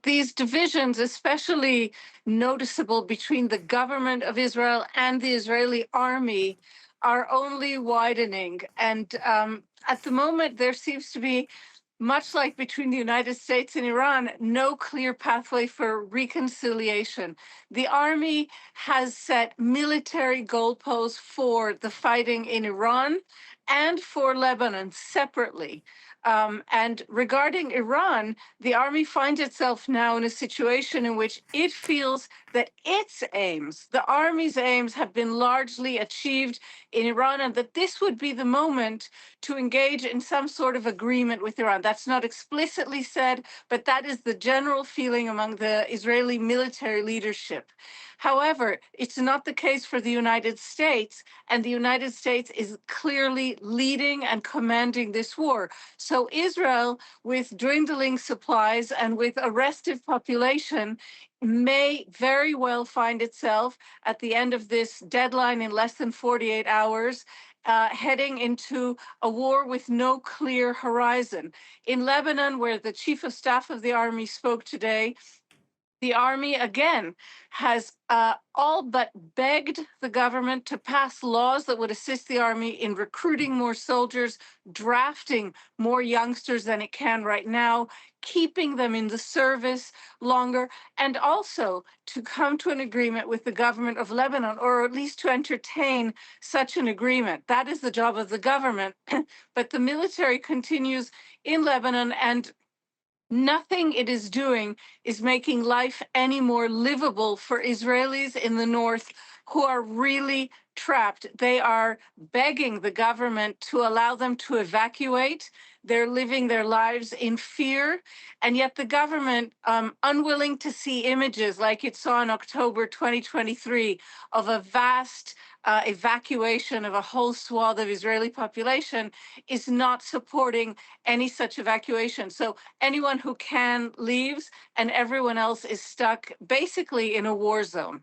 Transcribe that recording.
These divisions, especially noticeable between the government of Israel and the Israeli army, are only widening. And at the moment, there seems to be, much like between the United States and Iran, no clear pathway for reconciliation. The army has set military goalposts for the fighting in Iran and for Lebanon separately. And regarding Iran, the army finds itself now in a situation in which it feels that its aims, the army's aims, have been largely achieved in Iran, and that this would be the moment to engage in some sort of agreement with Iran. That's not explicitly said, but that is the general feeling among the Israeli military leadership. However, it's not the case for the United States, and the United States is clearly leading and commanding this war. So Israel, with dwindling supplies and with a restive population, may very well find itself at the end of this deadline in less than 48 hours, heading into a war with no clear horizon. In Lebanon, where the chief of staff of the army spoke today, the army again has all but begged the government to pass laws that would assist the army in recruiting more soldiers, drafting more youngsters than it can right now, keeping them in the service longer, and also to come to an agreement with the government of Lebanon, or at least to entertain such an agreement. That is the job of the government. But the military continues in Lebanon, and nothing it is doing is making life any more livable for Israelis in the north who are really trapped. They are begging the government to allow them to evacuate. They're living their lives in fear. And yet the government, unwilling to see images like it saw in October 2023 of a vast evacuation of a whole swath of Israeli population, is not supporting any such evacuation. So anyone who can leaves, and everyone else is stuck basically in a war zone.